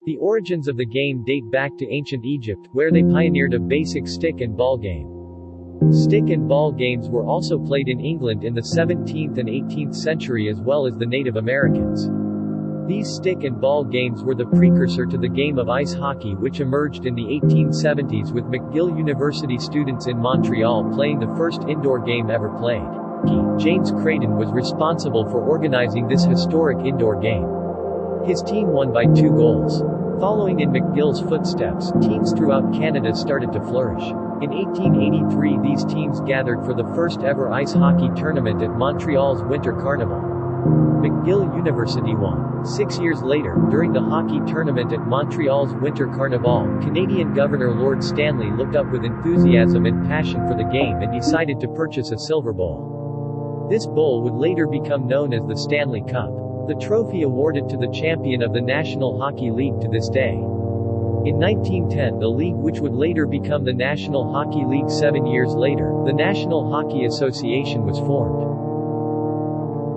The origins of the game date back to ancient Egypt, where they pioneered a basic stick and ball game. Stick and ball games were also played in England in the 17th and 18th century as well as the Native Americans. These stick and ball games were the precursor to the game of ice hockey, which emerged in the 1870s with McGill University students in Montreal playing the first indoor game ever played. James Creighton was responsible for organizing this historic indoor game. His team won by 2 goals. Following in McGill's footsteps, teams throughout Canada started to flourish. In 1883, these teams gathered for the first ever ice hockey tournament at Montreal's Winter Carnival. McGill University won. 6 years later, during the hockey tournament at Montreal's Winter Carnival, Canadian Governor Lord Stanley looked up with enthusiasm and passion for the game and decided to purchase a silver bowl. This bowl would later become known as the Stanley Cup. The trophy awarded to the champion of the National Hockey League to this day. In 1910, the league, which would later become the National Hockey League 7 years later, the National Hockey Association was formed.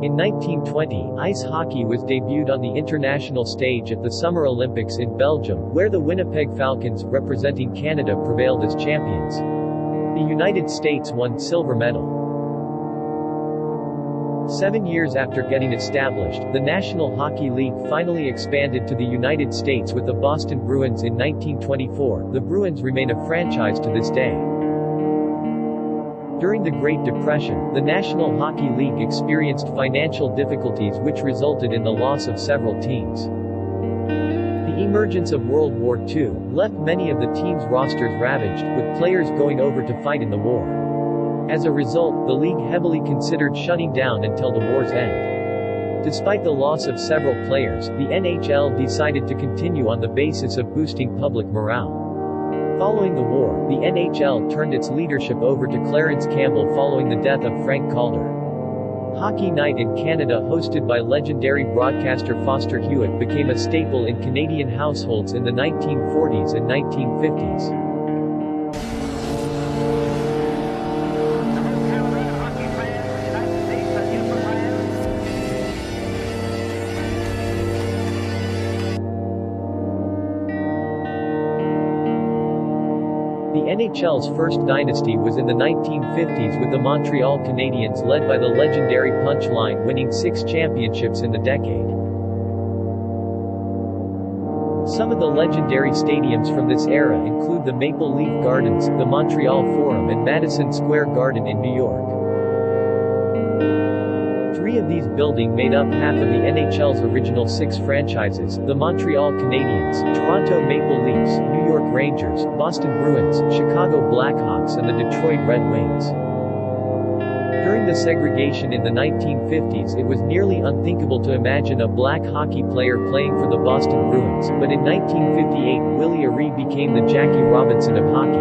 In 1920, ice hockey was debuted on the international stage at the Summer Olympics in Belgium, where the Winnipeg Falcons, representing Canada, prevailed as champions. The United States won silver medal. 7 years after getting established, the National Hockey League finally expanded to the United States with the Boston Bruins in 1924. The Bruins remain a franchise to this day. During the Great Depression, the National Hockey League experienced financial difficulties which resulted in the loss of several teams. The emergence of World War II left many of the team's rosters ravaged, with players going over to fight in the war. As a result, the league heavily considered shutting down until the war's end. Despite the loss of several players, the NHL decided to continue on the basis of boosting public morale. Following the war, the NHL turned its leadership over to Clarence Campbell following the death of Frank Calder. Hockey Night in Canada, hosted by legendary broadcaster Foster Hewitt, became a staple in Canadian households in the 1940s and 1950s. The NHL's first dynasty was in the 1950s with the Montreal Canadiens led by the legendary Punch Line winning 6 championships in the decade. Some of the legendary stadiums from this era include the Maple Leaf Gardens, the Montreal Forum and Madison Square Garden in New York. 3 of these buildings made up half of the NHL's original 6 franchises: the Montreal Canadiens, Toronto Maple Leafs, New York Rangers, Boston Bruins, Chicago Blackhawks and the Detroit Red Wings. During the segregation in the 1950s, it was nearly unthinkable to imagine a black hockey player playing for the Boston Bruins, but in 1958 Willie Aree became the Jackie Robinson of hockey.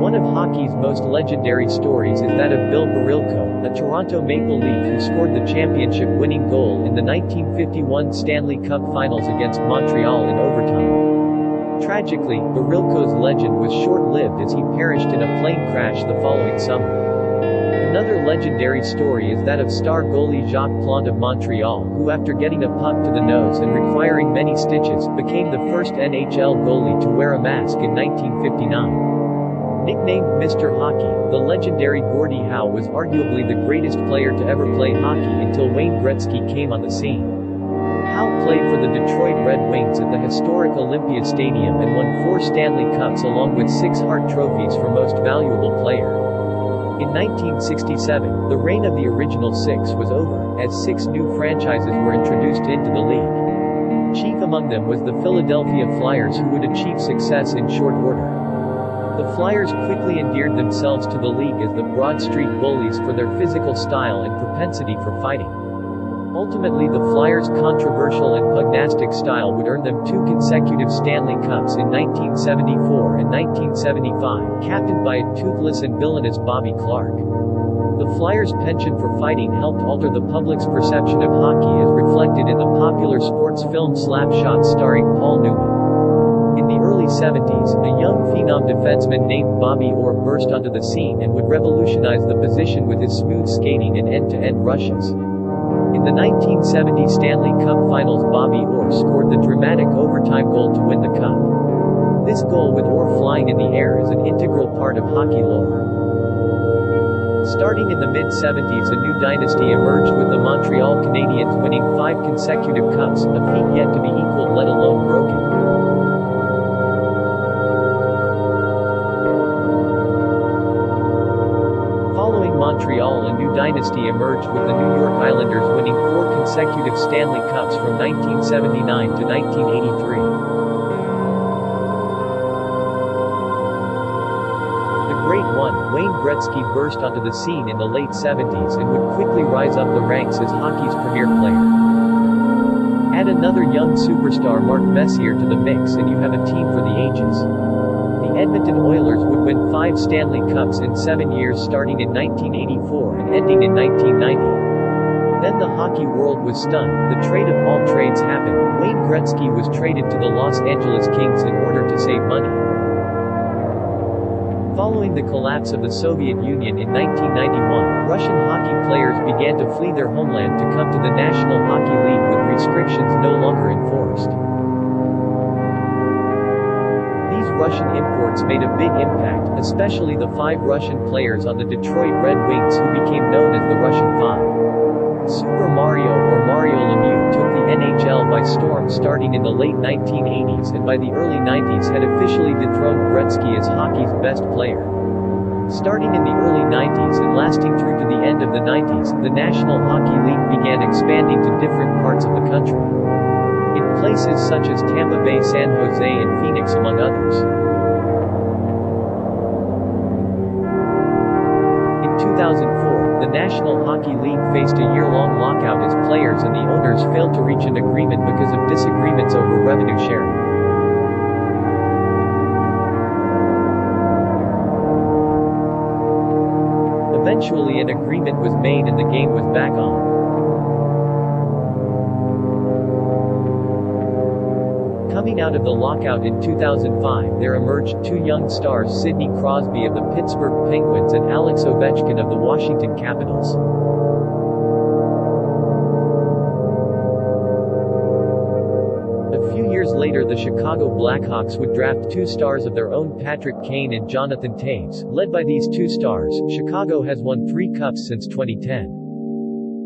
One of hockey's most legendary stories is that of Bill Barilko, a Toronto Maple Leaf who scored the championship-winning goal in the 1951 Stanley Cup Finals against Montreal in overtime. Tragically, Barilko's legend was short-lived as he perished in a plane crash the following summer. Another legendary story is that of star goalie Jacques Plante of Montreal, who after getting a puck to the nose and requiring many stitches, became the first NHL goalie to wear a mask in 1959. Nicknamed Mr. Hockey, the legendary Gordie Howe was arguably the greatest player to ever play hockey until Wayne Gretzky came on the scene. Howe played for the Detroit Red Wings at the historic Olympia Stadium and won 4 Stanley Cups along with 6 Hart trophies for Most Valuable Player. In 1967, the reign of the original 6 was over, as 6 new franchises were introduced into the league. Chief among them was the Philadelphia Flyers, who would achieve success in short order. The Flyers quickly endeared themselves to the league as the Broad Street Bullies for their physical style and propensity for fighting. Ultimately, the Flyers' controversial and pugnastic style would earn them 2 consecutive Stanley Cups in 1974 and 1975, captained by a toothless and villainous Bobby Clarke. The Flyers' penchant for fighting helped alter the public's perception of hockey as reflected in the popular sports film Slapshot starring Paul Newman. In the early 70s, a young phenom defenseman named Bobby Orr burst onto the scene and would revolutionize the position with his smooth skating and end-to-end rushes. In In the 1970 Stanley Cup Finals, Bobby Orr scored the dramatic overtime goal to win the cup. This goal with Orr flying in the air is an integral part of hockey lore. Starting in the mid-70s, a new dynasty emerged with the Montreal Canadiens winning 5 consecutive cups, a feat yet to be equaled, let alone broken. Following Montreal, a new dynasty emerged with the New York Islanders winning 4 consecutive Stanley Cups from 1979 to 1983. Great one, Wayne Gretzky burst onto the scene in the late 70s and would quickly rise up the ranks as hockey's premier player. Add another young superstar, Mark Messier, to the mix and you have a team for the ages. The Edmonton Oilers would win 5 Stanley Cups in 7 years, starting in 1984 and ending in 1990. Then the hockey world was stunned. The trade of all trades happened. Wayne Gretzky was traded to the Los Angeles Kings in order to save money. Following the collapse of the Soviet Union in 1991, Russian hockey players began to flee their homeland to come to the National Hockey League with restrictions no longer enforced. These Russian imports made a big impact, especially the 5 Russian players on the Detroit Red Wings who became known as the Russian Five. Super Mario or Mario Lemieux took the NHL by storm starting in the late 1980s and by the early 90s had officially dethroned Gretzky as hockey's best player. Starting in the early 90s and lasting through to the end of the 90s, the National Hockey League began expanding to different parts of the country. In places such as Tampa Bay, San Jose and Phoenix, among others. In 2004, the National Hockey League faced a year-long lockout as players and the owners failed to reach an agreement because of disagreements over revenue sharing. Eventually an agreement was made and the game was back on. Coming out of the lockout in 2005, there emerged 2 young stars, Sidney Crosby of the Pittsburgh Penguins and Alex Ovechkin of the Washington Capitals. A few years later, the Chicago Blackhawks would draft 2 stars of their own, Patrick Kane and Jonathan Toews. Led by these 2 stars, Chicago has won 3 cups since 2010.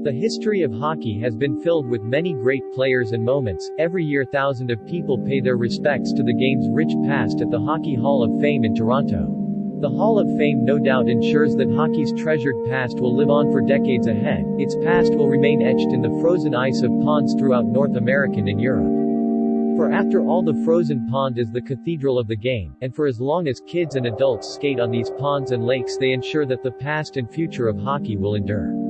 The history of hockey has been filled with many great players and moments. Every year thousands of people pay their respects to the game's rich past at the Hockey Hall of Fame in Toronto. The Hall of Fame no doubt ensures that hockey's treasured past will live on for decades ahead. Its past will remain etched in the frozen ice of ponds throughout North America and Europe. For after all, the frozen pond is the cathedral of the game, and for as long as kids and adults skate on these ponds and lakes, they ensure that the past and future of hockey will endure.